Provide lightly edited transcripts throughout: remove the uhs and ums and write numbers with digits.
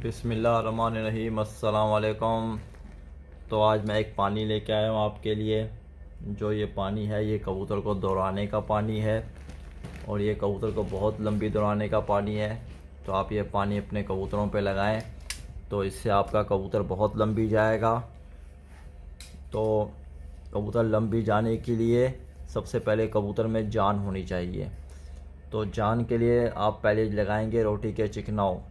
बिस्मिल्लाहिर्रहमानिर्रहीम, अस्सलाम वालेकुम। तो आज मैं एक पानी लेके आया हूँ आपके लिए। जो ये पानी है ये कबूतर को दौड़ाने का पानी है और ये कबूतर को बहुत लंबी दौड़ाने का पानी है। तो आप ये पानी अपने कबूतरों पे लगाएं तो इससे आपका कबूतर बहुत लंबी जाएगा। तो कबूतर लंबी जाने के लिए सबसे पहले कबूतर में जान होनी चाहिए। तो जान के लिए आप पहले लगाएंगे रोटी के चिकनाव।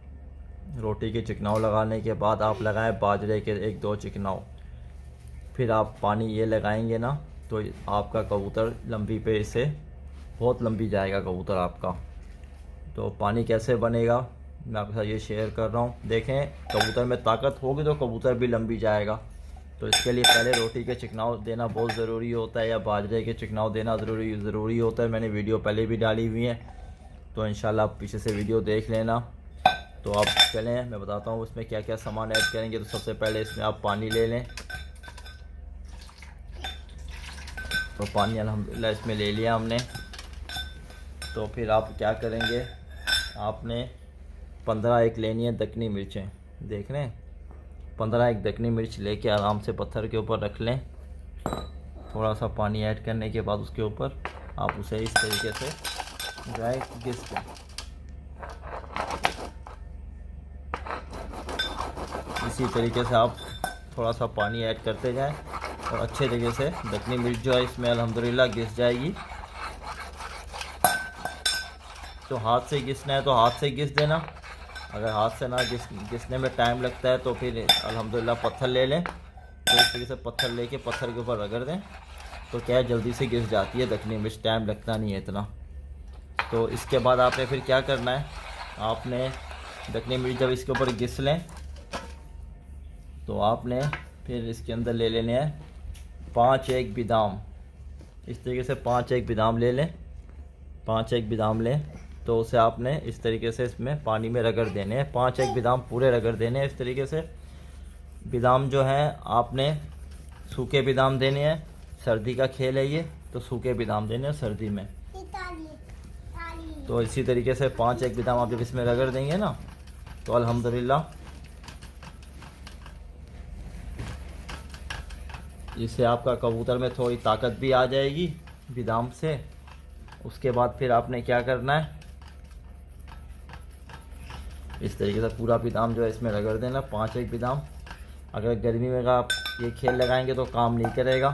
रोटी के चिकनाव लगाने के बाद आप लगाएं बाजरे के 1-2 चिकनाव। फिर आप पानी ये लगाएंगे ना तो आपका कबूतर लंबी पे से बहुत लंबी जाएगा कबूतर आपका। तो पानी कैसे बनेगा मैं आपके साथ ये शेयर कर रहा हूँ। देखें, कबूतर में ताकत होगी तो कबूतर भी लंबी जाएगा। तो इसके लिए पहले रोटी के चिकनाव देना बहुत ज़रूरी होता है या बाजरे के चिकनाव देना ज़रूरी होता है। मैंने वीडियो पहले भी डाली हुई है, तो इंशाल्लाह आप पीछे से वीडियो देख लेना। तो आप चलें, मैं बताता हूँ इसमें क्या क्या सामान ऐड करेंगे। तो सबसे पहले इसमें आप पानी ले लें। तो पानी अल्हम्दुलिल्लाह इसमें ले लिया हमने। तो फिर आप क्या करेंगे, आपने 15 एक लेनी है दक्कनी मिर्चें। देख रहे हैं, 15 एक दक्कनी मिर्च लेके आराम से पत्थर के ऊपर रख लें। थोड़ा सा पानी ऐड करने के बाद उसके ऊपर आप उसे इस तरीके से जो है घिस दें। इसी तरीके से आप थोड़ा सा पानी ऐड करते जाएं और अच्छे तरीके से दक्कनी मिर्च जो है इसमें अल्हम्दुलिल्लाह घिस जाएगी। तो हाथ से घिसना है तो हाथ से घिस देना। अगर हाथ से ना घिसने में टाइम लगता है तो फिर अल्हम्दुलिल्लाह पत्थर ले लें। तो इस तरीके से पत्थर लेके पत्थर के ऊपर रगड़ दें तो क्या है जल्दी से घिस जाती है दक्कनी मिर्च, टाइम लगता नहीं है इतना। तो इसके बाद आपने फिर क्या करना है, आपने दक्कनी मिर्च जब इसके ऊपर घिस लें तो आपने फिर इसके अंदर ले लेने हैं 5 एक बादाम। इस तरीके से 5 एक बादाम ले लें। 5 एक बादाम लें तो उसे आपने इस तरीके से इसमें पानी में रगड़ देने हैं। 5 एक बादाम पूरे रगड़ देने हैं इस तरीके से। बादाम जो हैं आपने सूखे बादाम देने हैं। सर्दी का खेल है ये, तो सूखे बादाम देने हैं सर्दी में। तो इसी तरीके से 5 एक बादाम आप जब इसमें रगड़ देंगे ना तो अल्हम्दुलिल्लाह इससे आपका कबूतर में थोड़ी ताकत भी आ जाएगी बादाम से। उसके बाद फिर आपने क्या करना है, इस तरीके से पूरा बादाम जो है इसमें रगड़ देना 5 एक बादाम। अगर गर्मी में आप ये खेल लगाएंगे तो काम नहीं करेगा।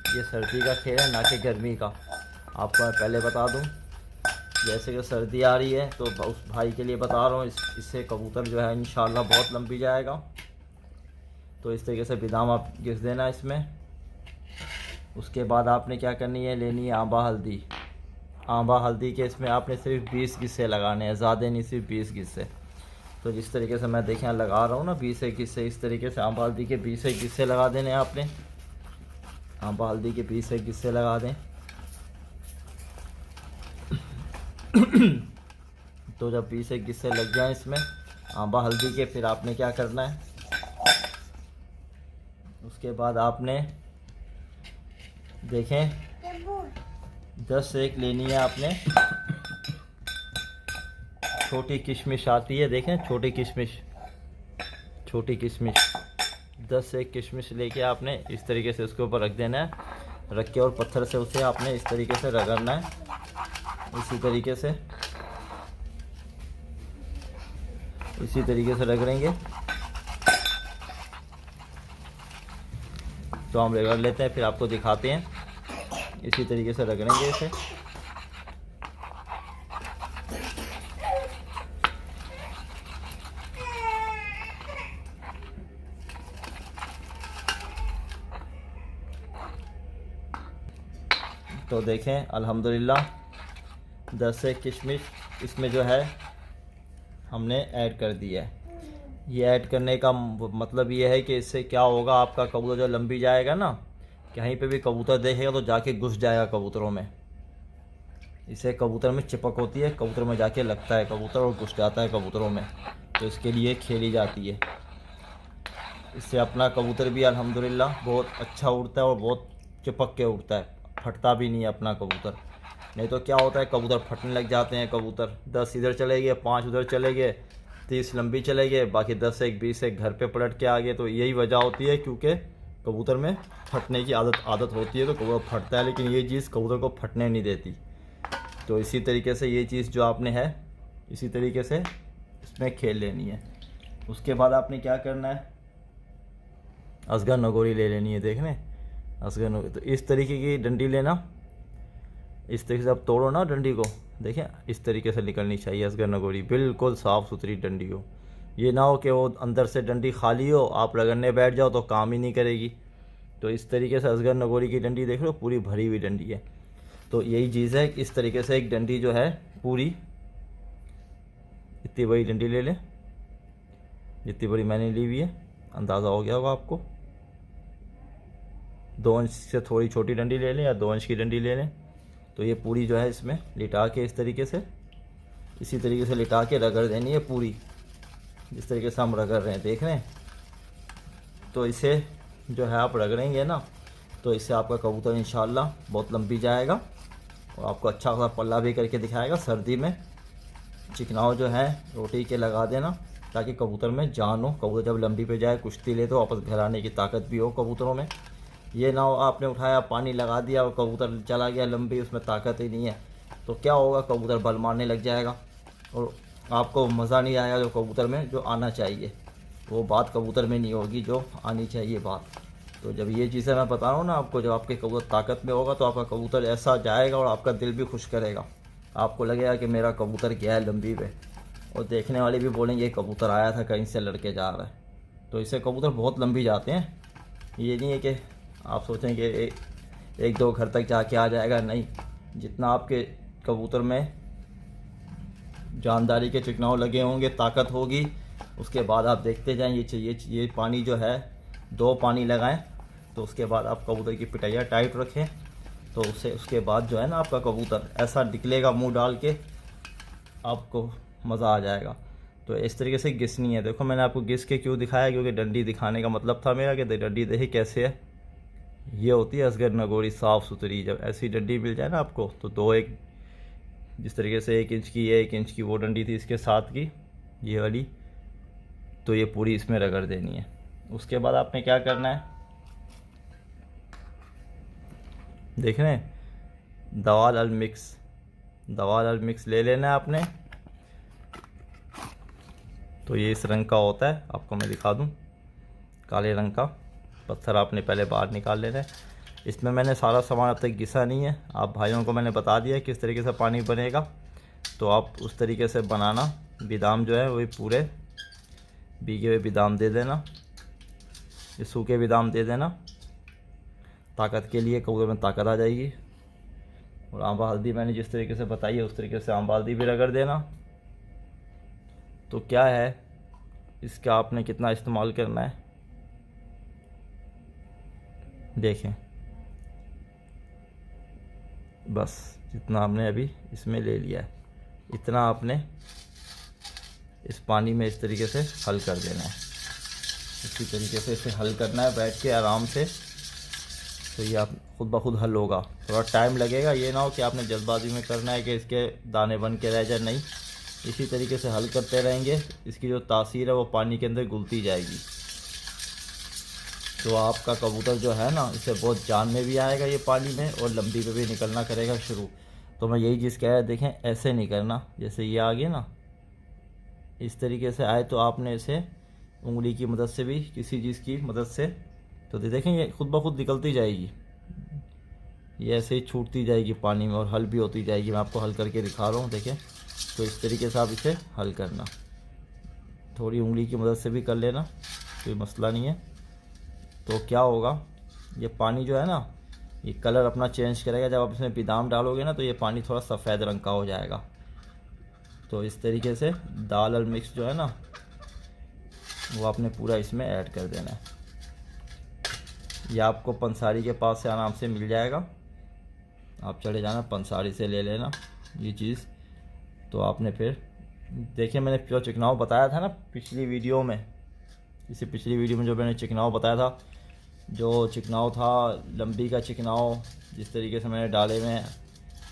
ये सर्दी का खेल है ना कि गर्मी का। आपको मैं पहले बता दूं, जैसे कि सर्दी आ रही है तो उस भाई के लिए बता रहा हूँ, इससे कबूतर जो है इंशाल्लाह बहुत लंबी जाएगा। तो इस तरीके से बादाम आप घिस देना इसमें। उसके बाद आपने क्या करनी है, लेनी है आंबा हल्दी। आंबा हल्दी के इसमें आपने सिर्फ 20 गिस्से लगाने हैं, ज़्यादा नहीं, सिर्फ 20 गिस्से। तो जिस तरीके से मैं देखें लगा रहा हूँ ना 20 एक गिस्से, इस तरीके से आंबा हल्दी के 20 एक गिस्से लगा देने हैं आपने। आंबा हल्दी के 20 एक गिस्से लगा दें। तो जब 20 एक गिस्से लग जाएं इसमें आंबा हल्दी के, फिर आपने क्या करना है, उसके बाद आपने देखें 10 एक लेनी है आपने छोटी किशमिश आती है, देखें छोटी किशमिश 10 एक किशमिश लेके आपने इस तरीके से उसके ऊपर रख देना है। रख के और पत्थर से उसे आपने इस तरीके से रगड़ना है। इसी तरीके से रगड़ेंगे। तो हम रगड़ लेते हैं, फिर आपको दिखाते हैं। इसी तरीके से रगड़ेंगे इसे। तो देखें अल्हम्दुलिल्लाह 10 एक किशमिश इसमें जो है हमने ऐड कर दिया है। ये ऐड करने का मतलब ये है कि इससे क्या होगा, आपका कबूतर जो लंबी जाएगा ना, कहीं पे भी कबूतर देखेगा तो जाके घुस जाएगा कबूतरों में। इससे कबूतर में चिपक होती है, कबूतर में जाके लगता है कबूतर और घुस जाता है कबूतरों में। तो इसके लिए खेली जाती है। इससे अपना कबूतर भी अल्हम्दुलिल्लाह बहुत अच्छा उड़ता है और बहुत चिपक के उड़ता है, फटता भी नहीं है अपना कबूतर। नहीं तो क्या होता है, कबूतर फटने लग जाते हैं। कबूतर 10 इधर चले गए, 5 उधर चले गए, 30 लंबी चले गए, बाकी 10 एक 20 एक घर पे पलट के आ गए। तो यही वजह होती है, क्योंकि कबूतर में फटने की आदत होती है, तो कबूतर फटता है, लेकिन ये चीज़ कबूतर को फटने नहीं देती। तो इसी तरीके से ये चीज़ जो आपने है, इसी तरीके से इसमें खेल लेनी है। उसके बाद आपने क्या करना है, असगर नगोरी ले लेनी है। देख रहे हैं असगर नगोरी, तो इस तरीके की डंडी लेना, इस तरीके से आप तोड़ो ना डंडी को, देखें इस तरीके से निकलनी चाहिए असगर नगोरी, बिल्कुल साफ़ सुथरी डंडी हो। ये ना हो कि वो अंदर से डंडी खाली हो, आप रगड़ने बैठ जाओ तो काम ही नहीं करेगी। तो इस तरीके से असगर नगोरी की डंडी देख लो, पूरी भरी हुई डंडी है। तो यही चीज़ है, इस तरीके से एक डंडी जो है पूरी, इतनी बड़ी डंडी ले लें जितनी बड़ी मैंने ली हुई है, अंदाज़ा हो गया होगा आपको। 2 इंच से थोड़ी छोटी डंडी ले लें या 2 इंच की डंडी ले लें। तो ये पूरी जो है इसमें लिटा के इस तरीके से, इसी तरीके से लिटा के रगड़ देनी है पूरी, जिस तरीके से हम रगड़ रहे हैं, देख रहे हैं। तो इसे जो है आप रगड़ेंगे ना, तो इससे आपका कबूतर इंशाल्लाह बहुत लंबी जाएगा और आपको अच्छा खासा पल्ला भी करके दिखाएगा। सर्दी में चिकनाव जो है रोटी के लगा देना, ताकि कबूतर में जान हो, कबूतर जब लंबी पे जाए कुश्ती ले तो वापस घर आने की ताकत भी हो कबूतरों में। ये ना हो आपने उठाया पानी लगा दिया और कबूतर चला गया लंबी, उसमें ताकत ही नहीं है, तो क्या होगा, कबूतर बल मारने लग जाएगा और आपको मज़ा नहीं आएगा जो कबूतर में जो आना चाहिए, वो बात कबूतर में नहीं होगी जो आनी चाहिए बात। तो जब ये चीज़ें मैं बता रहा हूँ ना आपको, जब आपके कबूतर ताकत में होगा तो आपका कबूतर ऐसा जाएगा और आपका दिल भी खुश करेगा। आपको लगेगा कि मेरा कबूतर गया है लंबी पे, और देखने वाले भी बोलेंगे ये कबूतर आया था कहीं से लड़के जा रहा है। तो इससे कबूतर बहुत लंबी जाते हैं। ये नहीं है कि आप सोचें कि एक दो घर तक जाके आ जाएगा, नहीं। जितना आपके कबूतर में जानदारी के चिकनाव लगे होंगे, ताकत होगी, उसके बाद आप देखते जाएं। ये पानी जो है 2 पानी लगाएं, तो उसके बाद आप कबूतर की पिटाइयाँ टाइट रखें, तो उसके बाद जो है ना आपका कबूतर ऐसा निकलेगा मुंह डाल के, आपको मज़ा आ जाएगा। तो इस तरीके से घिसनी है। देखो मैंने आपको घिस के क्यों दिखाया, क्योंकि डंडी दिखाने का मतलब था मेरा कि डंडी देखिए कैसे है। ये होती है असगर नगोरी साफ़ सुथरी। जब ऐसी डंडी मिल जाए ना आपको, तो 2 एक, जिस तरीके से 1 इंच की, 1 इंच की वो डंडी थी इसके साथ की, ये वाली, तो ये पूरी इसमें रगड़ देनी है। उसके बाद आपने क्या करना है, देख रहे हैं, दवाल अल मिक्स ले लेना है आपने। तो ये इस रंग का होता है, आपको मैं दिखा दूं, काले रंग का पत्थर आपने पहले बाहर निकाल लेना है। इसमें मैंने सारा सामान अब तक घिसा नहीं है, आप भाइयों को मैंने बता दिया किस तरीके से पानी बनेगा, तो आप उस तरीके से बनाना। बादाम जो है वही पूरे भीगे हुए बादाम दे देना, ये सूखे बादाम दे देना, ताकत के लिए, कबूतर में ताकत आ जाएगी। और आंबा हल्दी मैंने जिस तरीके से बताई है उस तरीके से आंबा हल्दी भी रगड़ देना। तो क्या है, इसका आपने कितना इस्तेमाल करना है देखें, बस जितना आपने अभी इसमें ले लिया है, इतना आपने इस पानी में इस तरीके से हल कर देना है। इसी तरीके से इसे हल करना है बैठ के आराम से, तो ये आप खुद ब खुद हल होगा। थोड़ा टाइम लगेगा, ये ना हो कि आपने जल्दबाजी में करना है कि इसके दाने बन के रह जाए, नहीं। इसी तरीके से हल करते रहेंगे, इसकी जो तासीर है वो पानी के अंदर घुलती जाएगी। तो आपका कबूतर जो है ना, इसे बहुत जान में भी आएगा ये पानी में, और लंबी पे भी निकलना करेगा शुरू। तो मैं यही चीज़ कह रहा, देखें ऐसे नहीं करना, जैसे ये आ गया ना, इस तरीके से आए तो आपने इसे उंगली की मदद से भी, किसी चीज़ की मदद से, तो देखें ये खुद ब खुद निकलती जाएगी, ये ऐसे ही छूटती जाएगी पानी में और हल भी होती जाएगी। मैं आपको हल करके दिखा रहा हूँ, देखें। तो इस तरीके से आप इसे हल करना, थोड़ी उंगली की मदद से भी कर लेना, कोई मसला नहीं है। तो क्या होगा, ये पानी जो है ना, ये कलर अपना चेंज करेगा। जब आप इसमें बादाम डालोगे ना, तो ये पानी थोड़ा सफ़ेद रंग का हो जाएगा। तो इस तरीके से दाल और मिक्स जो है ना, वो आपने पूरा इसमें ऐड कर देना है। यह आपको पंसारी के पास से आराम से मिल जाएगा, आप चले जाना पंसारी से ले लेना ये चीज़। तो आपने फिर देखिए, मैंने जो चिकनाव बताया था ना पिछली वीडियो में, इसी पिछली वीडियो में जो मैंने चिकनाव बताया था, जो चिकनाव था लंबी का चिकनाव, जिस तरीके से मैंने डाले में,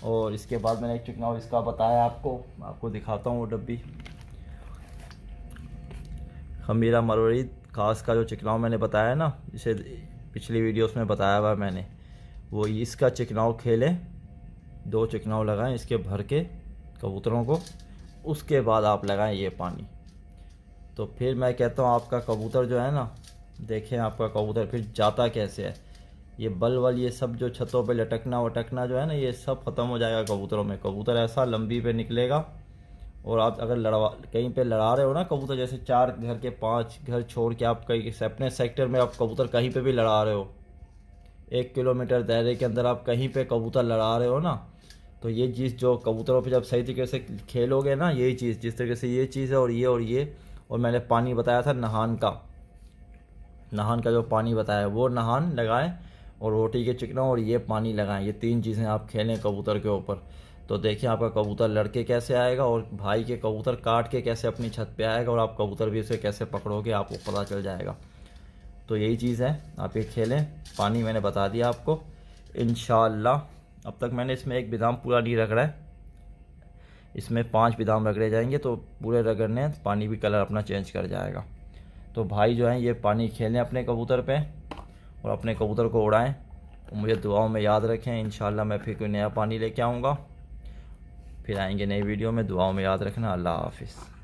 और इसके बाद मैंने एक चिकनाव इसका बताया आपको, मैं आपको दिखाता हूँ वो डब्बी। खमीरा मरवरी खास का जो चिकनाव मैंने बताया ना, जिसे पिछली वीडियोस में बताया हुआ मैंने, वो इसका चिकनाव खेलें, 2 चिकनाव लगाएं इसके भर के कबूतरों को, उसके बाद आप लगाएं ये पानी। तो फिर मैं कहता हूँ आपका कबूतर जो है ना, देखें आपका कबूतर फिर जाता कैसे है। ये बल वल ये सब जो छतों पे लटकना वटकना जो है ना, ये सब ख़त्म हो जाएगा कबूतरों में। कबूतर ऐसा लंबी पे निकलेगा। और आप अगर कहीं पे लड़ा रहे हो ना कबूतर, जैसे 4 घर के 5 घर छोड़ के आप कहीं अपने सेक्टर में आप कबूतर कहीं पे भी लड़ा रहे हो, 1 किलोमीटर दायरे के अंदर आप कहीं पे कबूतर लड़ा रहे हो ना, तो ये चीज़ जो कबूतरों पे जब सही तरीके से खेलोगे ना, यही चीज़ जिस तरीके से ये चीज़ है और ये और मैंने पानी बताया था नहान का जो पानी बताया वो नहान लगाएं, और रोटी के चिकना और ये पानी लगाएं। ये 3 चीज़ें आप खेलें कबूतर के ऊपर, तो देखिए आपका कबूतर लड़के कैसे आएगा और भाई के कबूतर काट के कैसे अपनी छत पे आएगा, और आप कबूतर भी उसे कैसे पकड़ोगे आपको पता चल जाएगा। तो यही चीज़ है, आप ये खेलें। पानी मैंने बता दिया आपको इंशाअल्लाह। अब तक मैंने इसमें 1 बादाम पूरा नहीं रगड़ा है, इसमें 5 बादाम रगड़े जाएंगे, तो पूरे रगड़ने पानी भी कलर अपना चेंज कर जाएगा। तो भाई जो हैं ये पानी खेलें अपने कबूतर पे और अपने कबूतर को उड़ाएं। तो मुझे दुआओं में याद रखें। इंशाअल्लाह मैं फिर कोई नया पानी लेके आऊँगा, फिर आएंगे नई वीडियो में। दुआओं में याद रखना। अल्लाह हाफिज़।